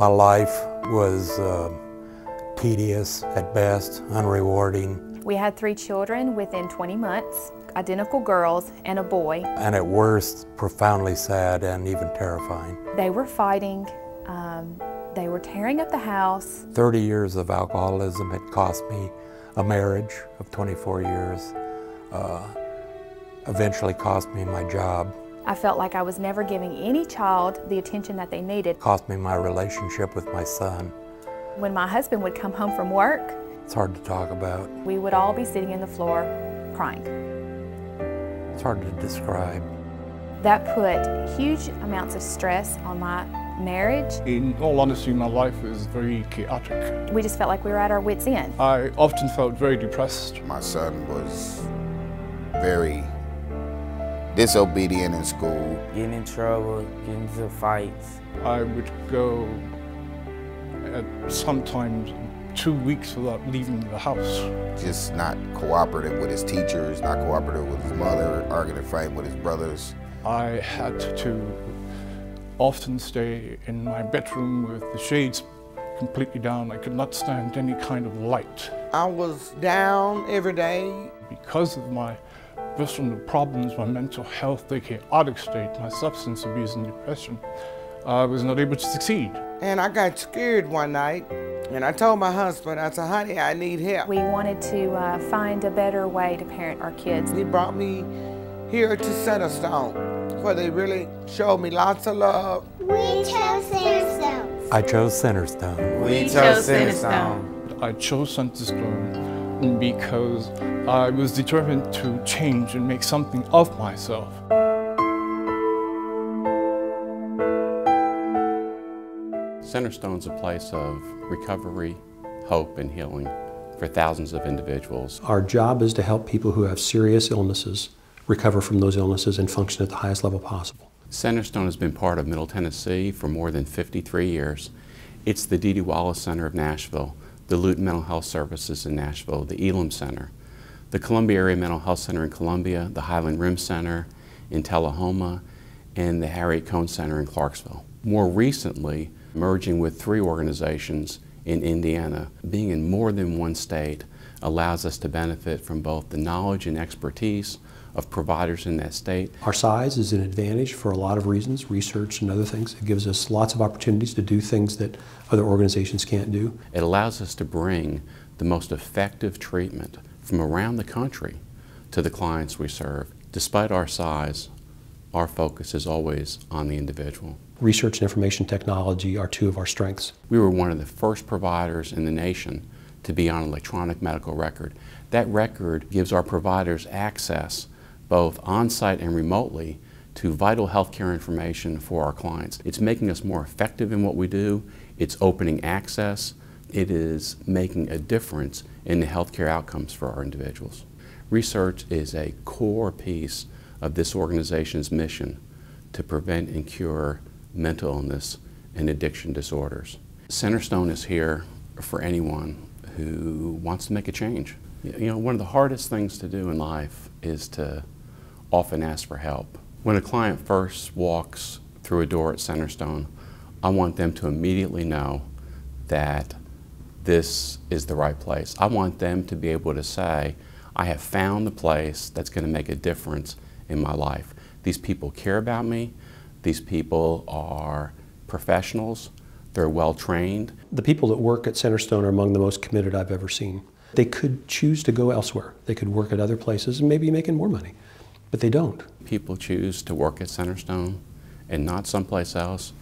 My life was tedious at best, unrewarding. We had 3 children within 20 months, identical girls and a boy. And at worst, profoundly sad and even terrifying. They were fighting, they were tearing up the house. 30 years of alcoholism had cost me a marriage of 24 years, eventually cost me my job. I felt like I was never giving any child the attention that they needed. Cost me my relationship with my son. When my husband would come home from work, it's hard to talk about. We would all be sitting in the floor crying. It's hard to describe. That put huge amounts of stress on my marriage. In all honesty, my life is very chaotic. We just felt like we were at our wits' end. I often felt very depressed. My son was very disobedient in school. Getting in trouble, getting into fights. I would go at sometimes 2 weeks without leaving the house. Just not cooperative with his teachers, not cooperative with his mother, arguing and fighting with his brothers. I had to often stay in my bedroom with the shades completely down. I could not stand any kind of light. I was down every day. Because of my personal problems, my mental health, the chaotic state, my substance abuse and depression, I was not able to succeed. And I got scared one night, and I told my husband, I said, honey, I need help. We wanted to find a better way to parent our kids. He brought me here to Centerstone, where they really showed me lots of love. We chose Centerstone. I chose Centerstone. We chose Centerstone. I chose Centerstone because I was determined to change and make something of myself. Centerstone's a place of recovery, hope, and healing for thousands of individuals. Our job is to help people who have serious illnesses recover from those illnesses and function at the highest level possible. Centerstone has been part of Middle Tennessee for more than 53 years. It's the D.D. Wallace Center of Nashville, the Luton Mental Health Services in Nashville, the Elam Center, the Columbia Area Mental Health Center in Columbia, the Highland Rim Center in Tullahoma, and the Harriet Cohn Center in Clarksville. More recently, merging with 3 organizations in Indiana, being in more than one state allows us to benefit from both the knowledge and expertise of providers in that state. Our size is an advantage for a lot of reasons, research and other things. It gives us lots of opportunities to do things that other organizations can't do. It allows us to bring the most effective treatment from around the country to the clients we serve. Despite our size, our focus is always on the individual. Research and information technology are 2 of our strengths. We were one of the first providers in the nation to be on an electronic medical record. That record gives our providers access, both on-site and remotely, to vital healthcare information for our clients. It's making us more effective in what we do. It's opening access. It is making a difference in the healthcare outcomes for our individuals. Research is a core piece of this organization's mission to prevent and cure mental illness and addiction disorders. Centerstone is here for anyone who wants to make a change. You know, one of the hardest things to do in life is to often ask for help. When a client first walks through a door at Centerstone, I want them to immediately know that this is the right place. I want them to be able to say, I have found the place that's going to make a difference in my life. These people care about me. These people are professionals. They're well trained. The people that work at Centerstone are among the most committed I've ever seen. They could choose to go elsewhere. They could work at other places and maybe making more money, but they don't. People choose to work at Centerstone and not someplace else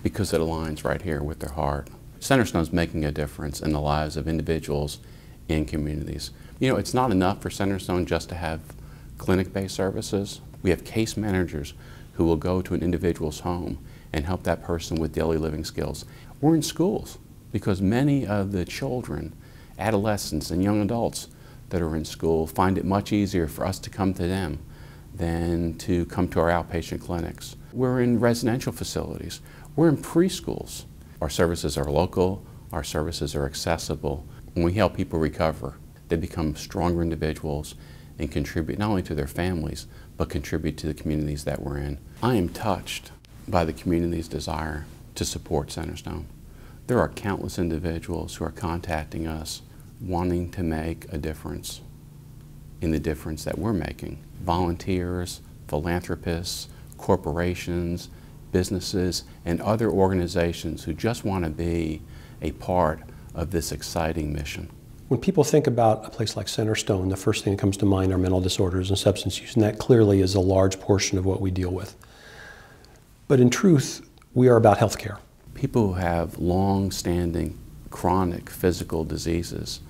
because it aligns right here with their heart. Centerstone's making a difference in the lives of individuals and communities. You know, it's not enough for Centerstone just to have clinic-based services. We have case managers who will go to an individual's home and help that person with daily living skills. We're in schools because many of the children, adolescents, and young adults that are in school find it much easier for us to come to them than to come to our outpatient clinics. We're in residential facilities. We're in preschools. Our services are local. Our services are accessible. When we help people recover, they become stronger individuals and contribute not only to their families, but contribute to the communities that we're in. I am touched by the community's desire to support Centerstone. There are countless individuals who are contacting us wanting to make a difference in the difference that we're making. Volunteers, philanthropists, corporations, businesses, and other organizations who just want to be a part of this exciting mission. When people think about a place like Centerstone, the first thing that comes to mind are mental disorders and substance use, and that clearly is a large portion of what we deal with. But in truth, we are about health care. People who have long-standing chronic physical diseases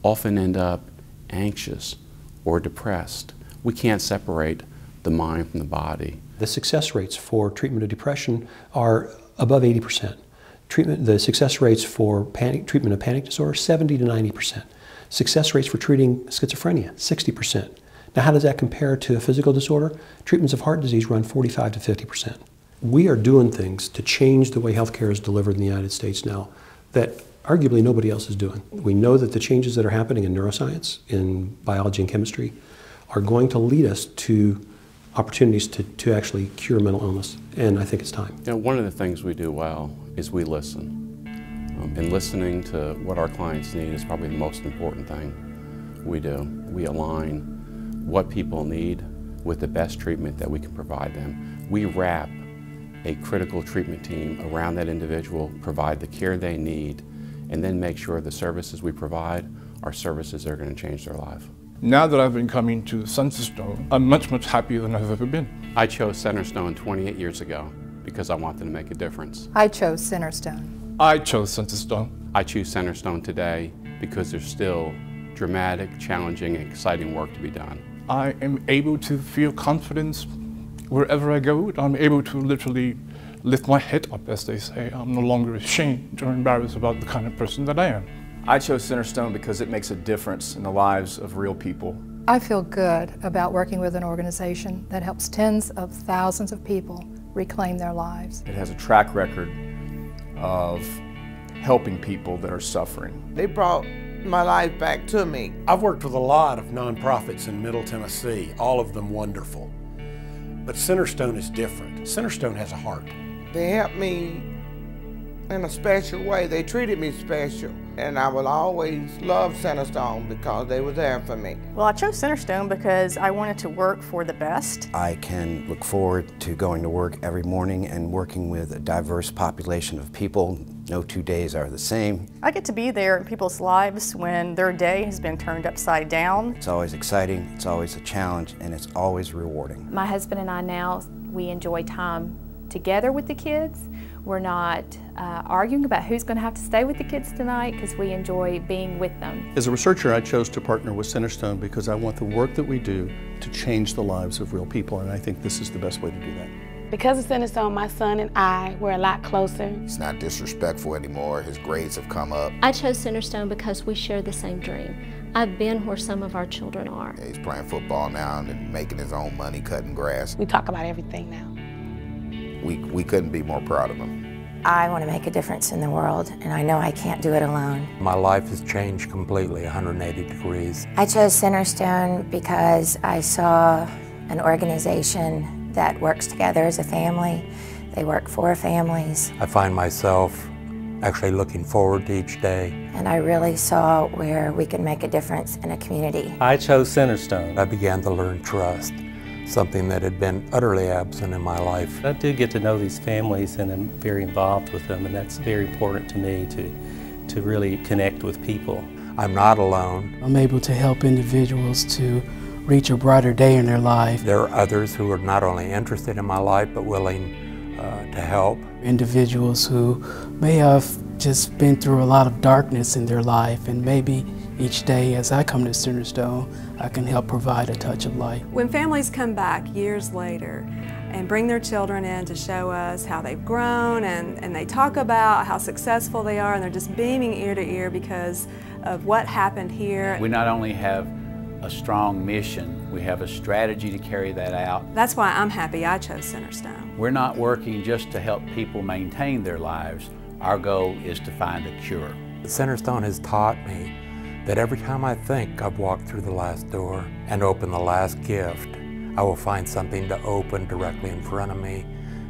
often end up anxious or depressed. We can't separate the mind from the body. The success rates for treatment of depression are above 80%. The success rates for treatment of panic disorder, 70 to 90%. Success rates for treating schizophrenia, 60%. Now, how does that compare to a physical disorder? Treatments of heart disease run 45 to 50%. We are doing things to change the way healthcare is delivered in the United States now that arguably nobody else is doing. We know that the changes that are happening in neuroscience, in biology and chemistry, are going to lead us to opportunities to actually cure mental illness, and I think it's time. You know, one of the things we do well is we listen. And listening to what our clients need is probably the most important thing we do. We align what people need with the best treatment that we can provide them. We wrap a critical treatment team around that individual, provide the care they need, and then make sure the services we provide are services that are going to change their life. Now that I've been coming to Centerstone, I'm much, much happier than I've ever been. I chose Centerstone 28 years ago because I wanted to make a difference. I chose Centerstone. I chose Centerstone. I choose Centerstone today because there's still dramatic, challenging, and exciting work to be done. I am able to feel confidence wherever I go. I'm able to literally lift my head up, as they say. I'm no longer ashamed or embarrassed about the kind of person that I am. I chose Centerstone because it makes a difference in the lives of real people. I feel good about working with an organization that helps tens of thousands of people reclaim their lives. It has a track record of helping people that are suffering. They brought my life back to me. I've worked with a lot of nonprofits in Middle Tennessee, all of them wonderful. But Centerstone is different. Centerstone has a heart. They helped me in a special way. They treated me special. And I will always love Centerstone because they were there for me. Well, I chose Centerstone because I wanted to work for the best. I can look forward to going to work every morning and working with a diverse population of people. No 2 days are the same. I get to be there in people's lives when their day has been turned upside down. It's always exciting, it's always a challenge, and it's always rewarding. My husband and I now, we enjoy time together with the kids. We're not arguing about who's going to have to stay with the kids tonight because we enjoy being with them. As a researcher, I chose to partner with Centerstone because I want the work that we do to change the lives of real people, and I think this is the best way to do that. Because of Centerstone, my son and I were a lot closer. He's not disrespectful anymore. His grades have come up. I chose Centerstone because we share the same dream. I've been where some of our children are. He's playing football now and making his own money, cutting grass. We talk about everything now. We couldn't be more proud of him. I want to make a difference in the world, and I know I can't do it alone. My life has changed completely, 180 degrees. I chose Centerstone because I saw an organization that works together as a family. They work for families. I find myself actually looking forward to each day. And I really saw where we could make a difference in a community. I chose Centerstone. I began to learn trust, something that had been utterly absent in my life. I do get to know these families and I'm very involved with them, and that's very important to me to really connect with people. I'm not alone. I'm able to help individuals to reach a brighter day in their life. There are others who are not only interested in my life but willing to help. Individuals who may have just been through a lot of darkness in their life, and maybe each day as I come to Centerstone, I can help provide a touch of light. When families come back years later and bring their children in to show us how they've grown, and they talk about how successful they are, and they're just beaming ear to ear because of what happened here. We not only have a strong mission, we have a strategy to carry that out. That's why I'm happy I chose Centerstone. We're not working just to help people maintain their lives. Our goal is to find a cure. Centerstone has taught me that every time I think I've walked through the last door and opened the last gift, I will find something to open directly in front of me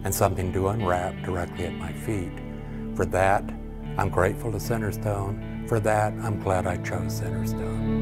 and something to unwrap directly at my feet. For that, I'm grateful to Centerstone. For that, I'm glad I chose Centerstone.